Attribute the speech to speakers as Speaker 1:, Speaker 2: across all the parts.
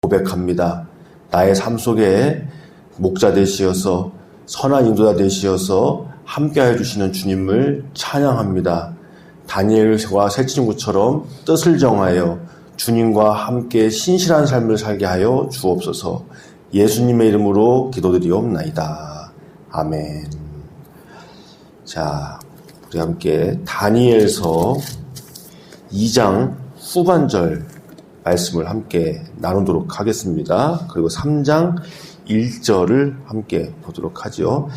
Speaker 1: 고백합니다. 나의 삶 속에 목자 되시어서 선한 인도자 되시어서 함께해 주시는 주님을 찬양합니다. 다니엘과 세 친구처럼 뜻을 정하여 주님과 함께 신실한 삶을 살게 하여 주옵소서. 예수님의 이름으로 기도드리옵나이다. 아멘. 자, 우리 함께 다니엘서 2장 후반절 말씀을 함께 나누도록 하겠습니다. 그리고 3장 1절을 함께 보도록 하죠.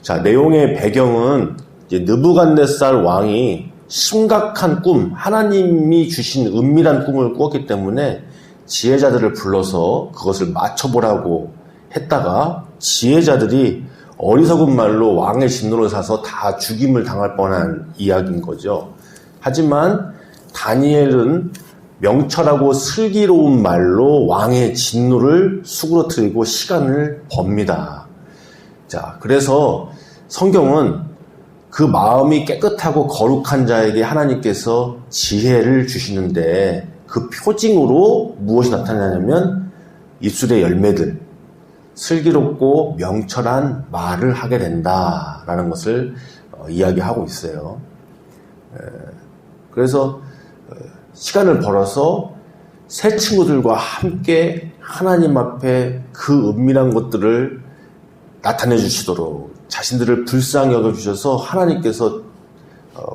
Speaker 1: 자, 내용의 배경은 이제 느부갓네살 왕이 심각한 꿈, 하나님이 주신 은밀한 꿈을 꾸었기 때문에 지혜자들을 불러서 그것을 맞춰보라고 했다가 지혜자들이 어리석은 말로 왕의 진노를 사서 다 죽임을 당할 뻔한 이야기인 거죠. 하지만 다니엘은 명철하고 슬기로운 말로 왕의 진노를 수그러뜨리고 시간을 법니다. 자, 그래서 성경은 그 마음이 깨끗하고 거룩한 자에게 하나님께서 지혜를 주시는데 그 표징으로 무엇이 나타나냐면 입술의 열매들, 슬기롭고 명철한 말을 하게 된다라는 것을 이야기하고 있어요. 그래서 시간을 벌어서 새 친구들과 함께 하나님 앞에 그 은밀한 것들을 나타내 주시도록 자신들을 불쌍히 여겨주셔서 하나님께서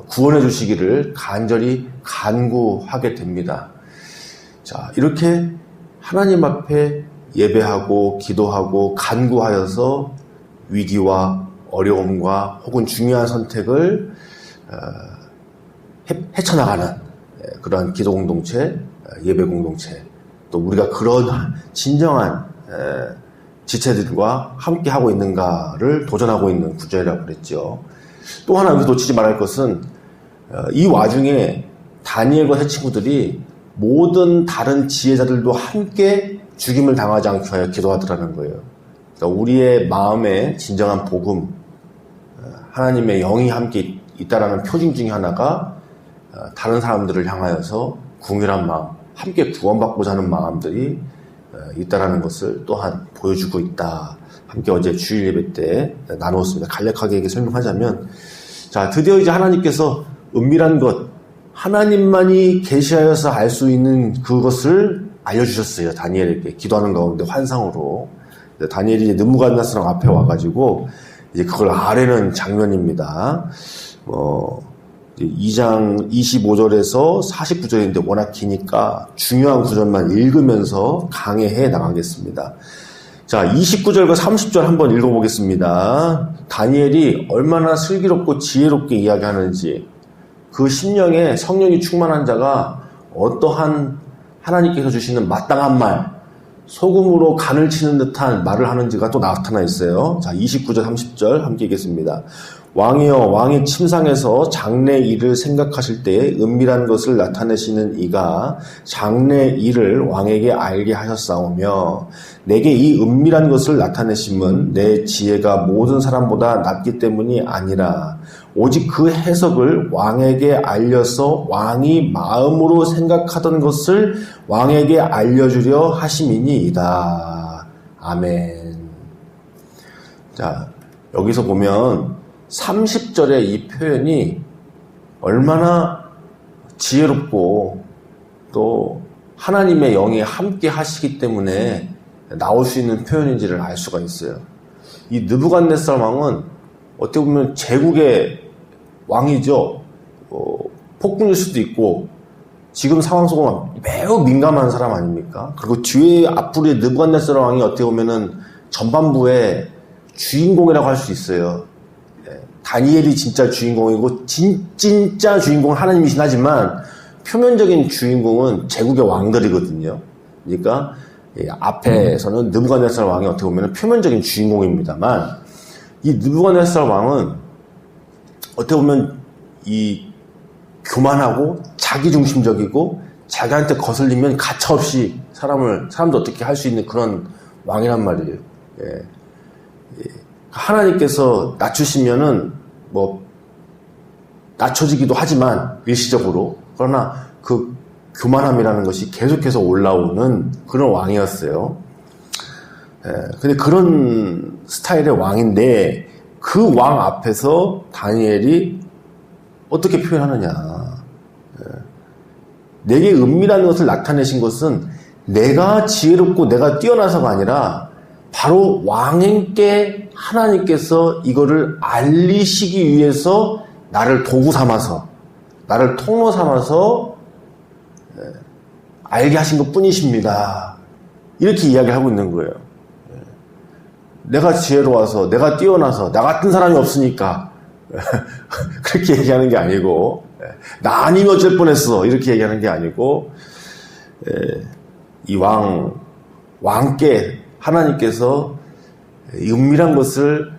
Speaker 1: 구원해 주시기를 간절히 간구하게 됩니다. 자, 이렇게 하나님 앞에 예배하고 기도하고 간구하여서 위기와 어려움과 혹은 중요한 선택을 헤쳐나가는 그러한 기도 공동체, 예배 공동체, 또 우리가 그런 진정한 지체들과 함께 하고 있는가를 도전하고 있는 구절이라고 그랬죠. 또 하나 여기서 놓치지 말할 것은 이 와중에 다니엘과 새 친구들이 모든 다른 지혜자들도 함께 죽임을 당하지 않게 하여 기도하더라는 거예요. 그러니까 우리의 마음에 진정한 복음, 하나님의 영이 함께 있다라는 표징 중에 하나가 다른 사람들을 향하여서 궁휼한 마음, 함께 구원받고자 하는 마음들이 있다라는 것을 또한 보여주고 있다. 함께 어제 주일 예배 때 나누었습니다. 간략하게 설명하자면, 자, 드디어 이제 하나님께서 은밀한 것, 하나님만이 계시하여서 알 수 있는 그것을 알려주셨어요. 다니엘에게 기도하는 가운데 환상으로. 다니엘이 이제 느부갓네살 앞에 와가지고 이제 그걸 아뢰는 장면입니다. 2장 25절에서 49절인데 워낙 기니까 중요한 구절만 읽으면서 강해해 나가겠습니다. 자, 29절과 30절 한번 읽어보겠습니다. 다니엘이 얼마나 슬기롭고 지혜롭게 이야기하는지, 그 심령에 성령이 충만한 자가 어떠한 하나님께서 주시는 마땅한 말, 소금으로 간을 치는 듯한 말을 하는지가 또 나타나 있어요. 자, 29절 30절 함께 읽겠습니다. 왕이여, 왕의 침상에서 장래 일을 생각하실 때에 은밀한 것을 나타내시는 이가 장래 일을 왕에게 알게 하셨사오며, 내게 이 은밀한 것을 나타내심은 내 지혜가 모든 사람보다 낫기 때문이 아니라 오직 그 해석을 왕에게 알려서 왕이 마음으로 생각하던 것을 왕에게 알려주려 하심이니이다. 아멘. 자, 여기서 보면 30절의 이 표현이 얼마나 지혜롭고 또 하나님의 영이 함께 하시기 때문에 나올 수 있는 표현인지를 알 수가 있어요. 이 느부갓네살 왕은 어떻게 보면 제국의 왕이죠. 폭군일 수도 있고 지금 상황 속은 매우 민감한 사람 아닙니까? 그리고 뒤에 앞으로 느부갓네살 왕이 어떻게 보면은 전반부의 주인공이라고 할 수 있어요. 다니엘이 진짜 주인공이고 진짜 주인공은 하나님이신 하지만 표면적인 주인공은 제국의 왕들이거든요. 그러니까 앞에서는 느부갓네살 왕이 어떻게 보면 표면적인 주인공입니다만, 이 느부갓네살 왕은 어떻게 보면 이 교만하고 자기중심적이고 자기한테 거슬리면 가차없이 사람도 어떻게 할 수 있는 그런 왕이란 말이에요. 하나님께서 낮추시면은 낮춰지기도 하지만 일시적으로, 그러나 그 교만함이라는 것이 계속해서 올라오는 그런 왕이었어요. 근데 그런 스타일의 왕인데 그 왕 앞에서 다니엘이 어떻게 표현하느냐. 내게 은밀한 것을 나타내신 것은 내가 지혜롭고 내가 뛰어나서가 아니라 바로 왕에게 하나님께서 이거를 알리시기 위해서 나를 도구 삼아서, 나를 통로 삼아서 알게 하신 것 뿐이십니다. 이렇게 이야기를 하고 있는 거예요. 내가 지혜로워서, 내가 뛰어나서, 나 같은 사람이 없으니까 그렇게 얘기하는 게 아니고, 나 아니면 어쩔 뻔했어 이렇게 얘기하는 게 아니고, 이 왕께 하나님께서 은밀한 것을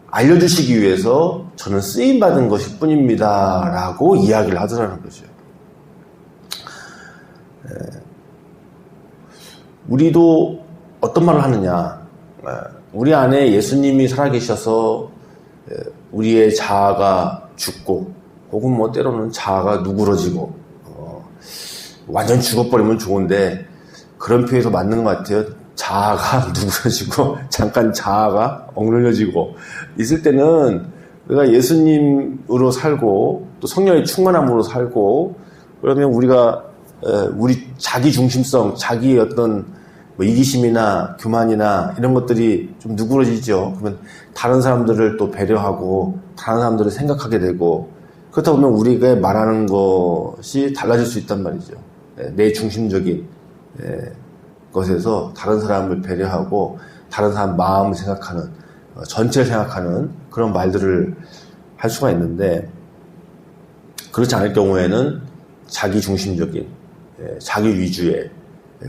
Speaker 1: 알려주시기 위해서 저는 쓰임받은 것일 뿐입니다 라고 이야기를 하더라는 거죠. 우리도 어떤 말을 하느냐. 우리 안에 예수님이 살아계셔서 우리의 자아가 죽고 혹은 뭐 때로는 자아가 누그러지고 완전 죽어버리면 좋은데 그런 표현이 더 맞는 것 같아요. 자아가 누그러지고 잠깐 자아가 억눌려지고 있을 때는 우리가 예수님으로 살고 또 성령의 충만함으로 살고 그러면 우리가 우리 자기 중심성, 자기의 어떤 뭐 이기심이나 교만이나 이런 것들이 좀 누그러지죠. 그러면 다른 사람들을 또 배려하고 다른 사람들을 생각하게 되고 그렇다 보면 우리가 말하는 것이 달라질 수 있단 말이죠. 내 중심적인 것에서 다른 사람을 배려하고 다른 사람 마음을 생각하는 전체를 생각하는 그런 말들을 할 수가 있는데 그렇지 않을 경우에는 자기 중심적인 자기 위주의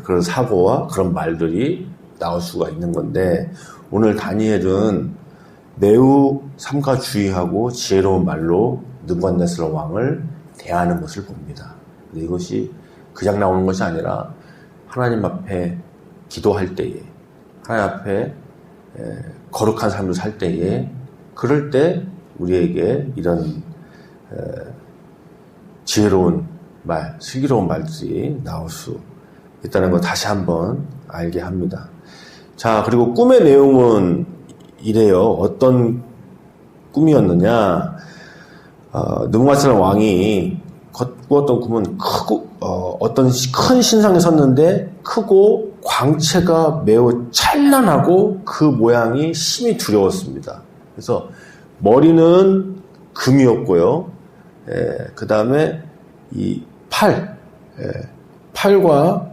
Speaker 1: 그런 사고와 그런 말들이 나올 수가 있는 건데 오늘 다니엘은 매우 삼가 주의하고 지혜로운 말로 느부갓네살 왕을 대하는 것을 봅니다. 근데 이것이 그냥 나오는 것이 아니라 하나님 앞에 기도할 때에 하나님 앞에 거룩한 삶을 살 때에 그럴 때 우리에게 이런 지혜로운 말, 슬기로운 말들이 나올 수 있다는 걸 다시 한번 알게 합니다. 자, 그리고 꿈의 내용은 이래요. 어떤 꿈이었느냐. 느부갓네살 왕이 꾸었던 꿈은 크고 어떤 큰 신상에 섰는데 크고 광채가 매우 찬란하고 그 모양이 심히 두려웠습니다. 그래서 머리는 금이었고요. 그 다음에 이 팔과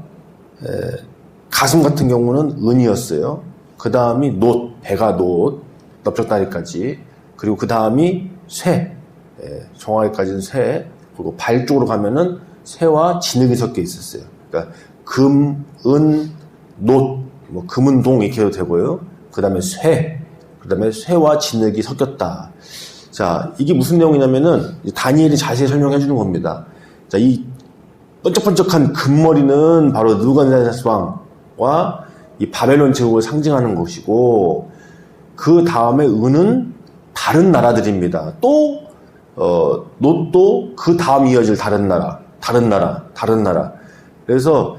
Speaker 1: 가슴 같은 경우는 은이었어요. 그 다음이 배가 넓적다리까지, 그리고 그 다음이 쇠, 정확히까지는 쇠, 그리고 발 쪽으로 가면은 쇠와 진흙이 섞여 있었어요. 그러니까 금, 은, 금은 동 이렇게 해도 되고요. 그 다음에 그 다음에 쇠와 진흙이 섞였다. 자, 이게 무슨 내용이냐면은 다니엘이 자세히 설명해 주는 겁니다. 자, 이 번쩍번쩍한 금머리는 바로 느부갓네살 왕과 이 바벨론 제국을 상징하는 것이고, 그 다음에 은은 다른 나라들입니다. 또 그 다음 이어질 다른 나라. 그래서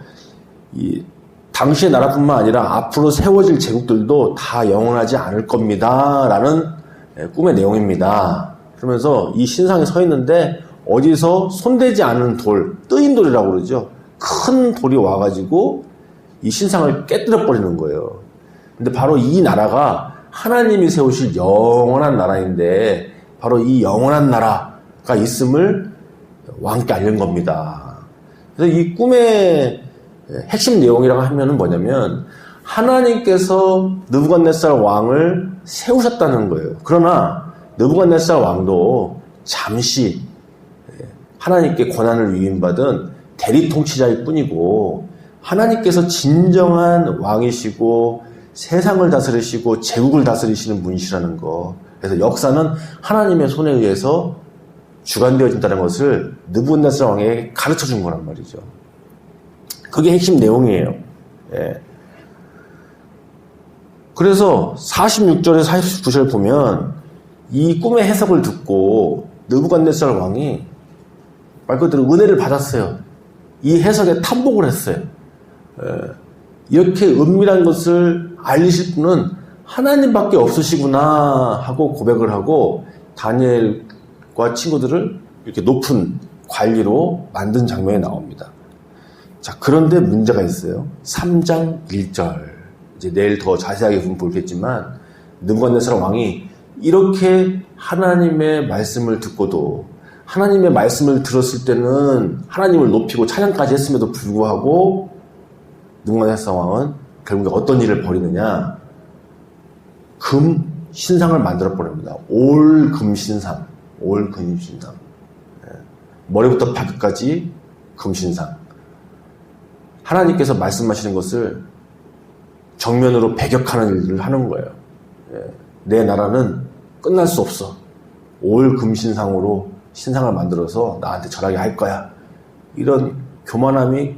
Speaker 1: 이 당시의 나라뿐만 아니라 앞으로 세워질 제국들도 다 영원하지 않을 겁니다라는 꿈의 내용입니다. 그러면서 이 신상에 서 있는데 어디서 손대지 않은 돌, 뜨인 돌이라고 그러죠. 큰 돌이 와가지고 이 신상을 깨뜨려 버리는 거예요. 근데 바로 이 나라가 하나님이 세우실 영원한 나라인데 바로 이 영원한 나라가 있음을 왕께 알린 겁니다. 그래서 이 꿈의 핵심 내용이라고 하면은 뭐냐면 하나님께서 느부갓네살 왕을 세우셨다는 거예요. 그러나 느부갓네살 왕도 잠시 하나님께 권한을 위임받은 대리 통치자일 뿐이고 하나님께서 진정한 왕이시고 세상을 다스리시고 제국을 다스리시는 분이시라는 거. 그래서 역사는 하나님의 손에 의해서 주관되어진다는 것을 느부갓네살 왕에게 가르쳐 준 거란 말이죠. 그게 핵심 내용이에요. 그래서 46절에서 49절 보면 이 꿈의 해석을 듣고 느부갓네살 왕이 말 그대로 은혜를 받았어요. 이 해석에 탐복을 했어요. 이렇게 은밀한 것을 알리실 분은 하나님밖에 없으시구나 하고 고백을 하고 다니엘과 친구들을 이렇게 높은 관리로 만든 장면이 나옵니다. 자, 그런데 문제가 있어요. 3장 1절. 이제 내일 더 자세하게 보겠지만, 느부갓네살 왕이 이렇게 하나님의 말씀을 듣고도, 하나님의 말씀을 들었을 때는 하나님을 높이고 찬양까지 했음에도 불구하고, 느부갓네살 왕은 결국에 어떤 일을 벌이느냐? 금 신상을 만들어 버립니다. 올금 신상. 올금 신상. 머리부터 발끝까지 금 신상. 하나님께서 말씀하시는 것을 정면으로 배격하는 일을 하는 거예요. 내 나라는 끝날 수 없어. 올 금신상으로 신상을 만들어서 나한테 절하게 할 거야. 이런 교만함이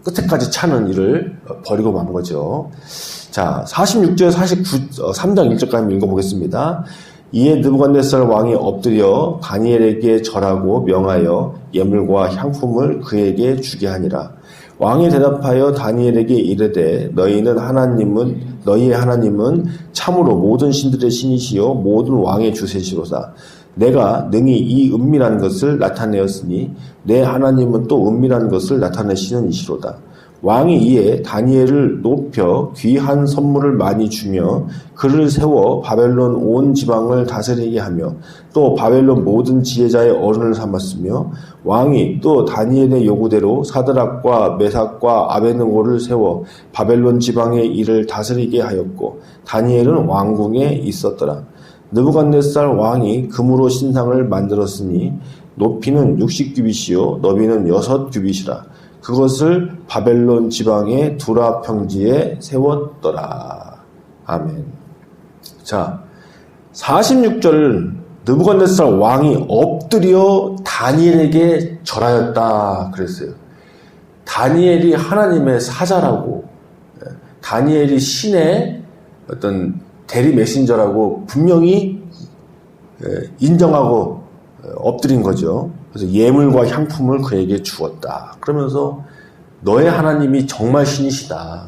Speaker 1: 끝에까지 차는 일을 벌이고 만 거죠. 자, 46절 3장 1절까지 읽어보겠습니다. 이에 느부갓네살 왕이 엎드려 다니엘에게 절하고 명하여 예물과 향품을 그에게 주게 하니라. 왕이 대답하여 다니엘에게 이르되 너희의 하나님은 참으로 모든 신들의 신이시요 모든 왕의 주세시로다. 내가 능히 이 은밀한 것을 나타내었으니 내 하나님은 또 은밀한 것을 나타내시는 이시로다. 왕이 이에 다니엘을 높여 귀한 선물을 많이 주며 그를 세워 바벨론 온 지방을 다스리게 하며 또 바벨론 모든 지혜자의 어른을 삼았으며 왕이 또 다니엘의 요구대로 사드락과 메삭과 아베느고를 세워 바벨론 지방의 일을 다스리게 하였고 다니엘은 왕궁에 있었더라. 느부갓네살 왕이 금으로 신상을 만들었으니 높이는 60규빗이요 너비는 6규빗이라. 그것을 바벨론 지방의 두라 평지에 세웠더라. 아멘. 자, 46절 느부갓네살 왕이 엎드려 다니엘에게 절하였다 그랬어요. 다니엘이 하나님의 사자라고, 다니엘이 신의 어떤 대리 메신저라고 분명히 인정하고 엎드린 거죠. 그래서 예물과 향품을 그에게 주었다. 그러면서 너의 하나님이 정말 신이시다.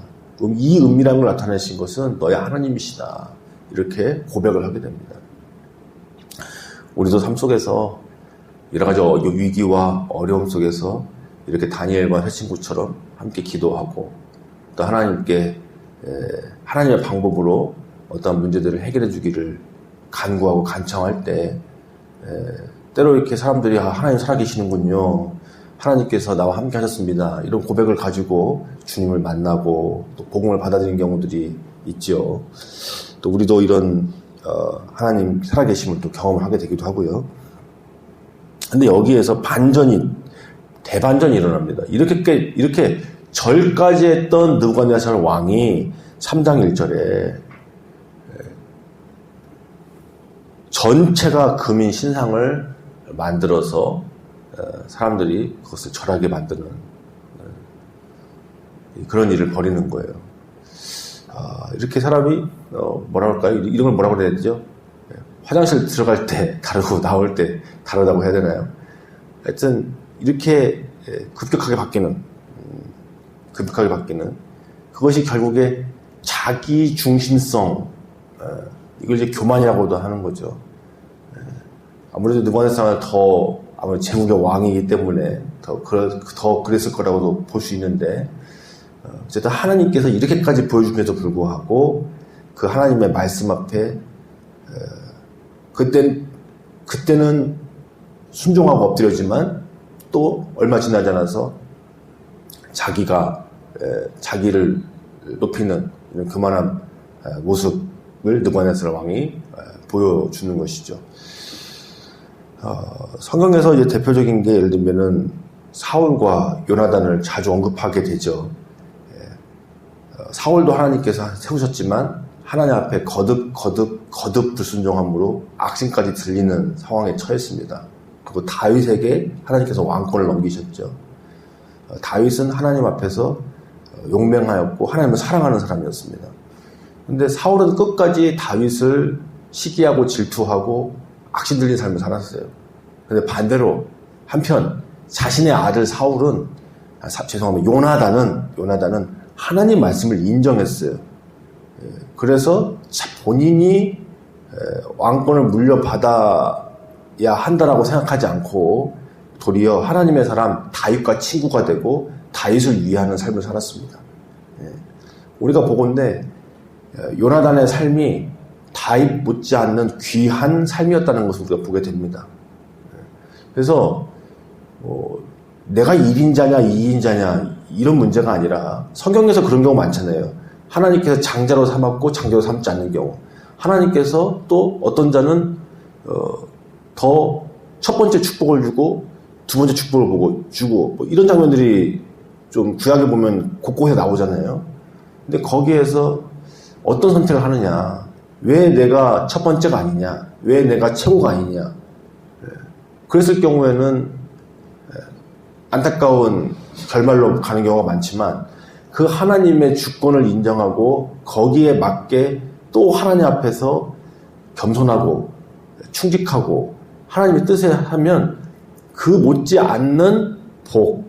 Speaker 1: 이 은밀한 걸 나타내신 것은 너의 하나님이시다. 이렇게 고백을 하게 됩니다. 우리도 삶 속에서 여러 가지 위기와 어려움 속에서 이렇게 다니엘과 새 친구처럼 함께 기도하고 또 하나님께 하나님의 방법으로 어떠한 문제들을 해결해 주기를 간구하고 간청할 때 때로 이렇게 사람들이 하나님 살아계시는군요. 하나님께서 나와 함께 하셨습니다. 이런 고백을 가지고 주님을 만나고 또 복음을 받아들인 경우들이 있죠. 또 우리도 이런 하나님 살아계심을 또 경험을 하게 되기도 하고요. 근데 여기에서 대반전이 일어납니다. 이렇게 절까지 했던 느부갓네살 왕이 3장 1절에 전체가 금인 신상을 만들어서 사람들이 그것을 절하게 만드는 그런 일을 벌이는 거예요. 이렇게 사람이 뭐라 할까요? 이런 걸 뭐라고 해야 되죠? 화장실 들어갈 때 다르고 나올 때 다르다고 해야 되나요? 하여튼 이렇게 급격하게 바뀌는 그것이 결국에 자기 중심성, 이걸 이제 교만이라고도 하는 거죠. 아무래도 느부갓네살은 아무래도 제국의 왕이기 때문에 더 그랬을 거라고도 볼 수 있는데, 어쨌든 하나님께서 이렇게까지 보여줌에도 불구하고 그 하나님의 말씀 앞에 그때는 순종하고 엎드려지만 또 얼마 지나지 않아서 자기를 높이는 이런 교만한 모습을 느부갓네살 왕이 보여주는 것이죠. 성경에서 이제 대표적인 게 예를 들면은 사울과 요나단을 자주 언급하게 되죠. 사울도 하나님께서 세우셨지만 하나님 앞에 거듭 불순종함으로 악신까지 들리는 상황에 처했습니다. 그리고 다윗에게 하나님께서 왕권을 넘기셨죠. 다윗은 하나님 앞에서 용맹하였고 하나님을 사랑하는 사람이었습니다. 근데 사울은 끝까지 다윗을 시기하고 질투하고 악신 들린 삶을 살았어요. 근데 반대로 한편 자신의 아들 사울은, 죄송합니다. 요나단은 하나님 말씀을 인정했어요. 그래서 본인이 왕권을 물려받아야 한다라고 생각하지 않고 도리어 하나님의 사람 다윗과 친구가 되고 다윗을 위하는 삶을 살았습니다. 우리가 보건대 요나단의 삶이 다윗 못지않는 귀한 삶이었다는 것을 우리가 보게 됩니다. 그래서 내가 1인자냐 2인자냐 이런 문제가 아니라 성경에서 그런 경우 많잖아요. 하나님께서 장자로 삼았고 장자로 삼지 않는 경우, 하나님께서 또 어떤 자는 더 첫 번째 축복을 주고 두 번째 축복을 주고 뭐 이런 장면들이 좀 구약에 보면 곳곳에 나오잖아요. 근데 거기에서 어떤 선택을 하느냐, 왜 내가 첫 번째가 아니냐, 왜 내가 최고가 아니냐, 그랬을 경우에는 안타까운 결말로 가는 경우가 많지만 그 하나님의 주권을 인정하고 거기에 맞게 또 하나님 앞에서 겸손하고 충직하고 하나님의 뜻에 하면 그 못지않는 복,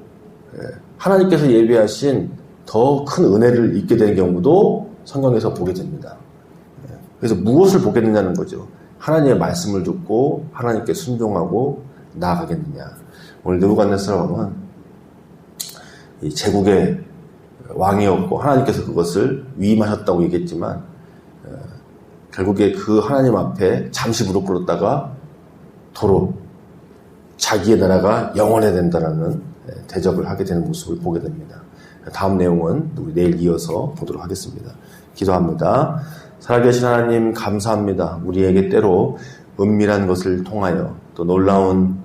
Speaker 1: 하나님께서 예비하신 더 큰 은혜를 입게 되는 경우도 성경에서 보게 됩니다. 그래서 무엇을 보겠느냐는 거죠. 하나님의 말씀을 듣고 하나님께 순종하고 나아가겠느냐. 오늘 느부갓네살 왕은 이 제국의 왕이었고 하나님께서 그것을 위임하셨다고 얘기했지만 결국에 그 하나님 앞에 잠시 무릎 꿇었다가 도로 자기의 나라가 영원해야 된다는 대접을 하게 되는 모습을 보게 됩니다. 다음 내용은 우리 내일 이어서 보도록 하겠습니다. 기도합니다. 살아계신 하나님 감사합니다. 우리에게 때로 은밀한 것을 통하여 또 놀라운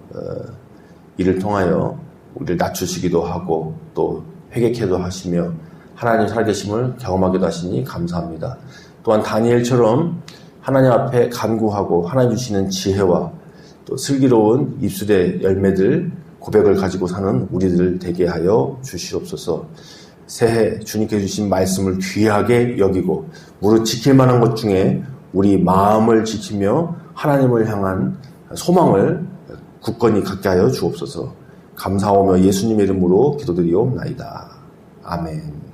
Speaker 1: 일을 통하여 우리를 낮추시기도 하고 또 회개케도 하시며 하나님 살아계심을 경험하기도 하시니 감사합니다. 또한 다니엘처럼 하나님 앞에 간구하고 하나님 주시는 지혜와 또 슬기로운 입술의 열매들 고백을 가지고 사는 우리들 되게 하여 주시옵소서. 새해 주님께 주신 말씀을 귀하게 여기고 무릇 지킬 만한 것 중에 우리 마음을 지키며 하나님을 향한 소망을 굳건히 갖게 하여 주옵소서. 감사하며 예수님의 이름으로 기도드리옵나이다. 아멘.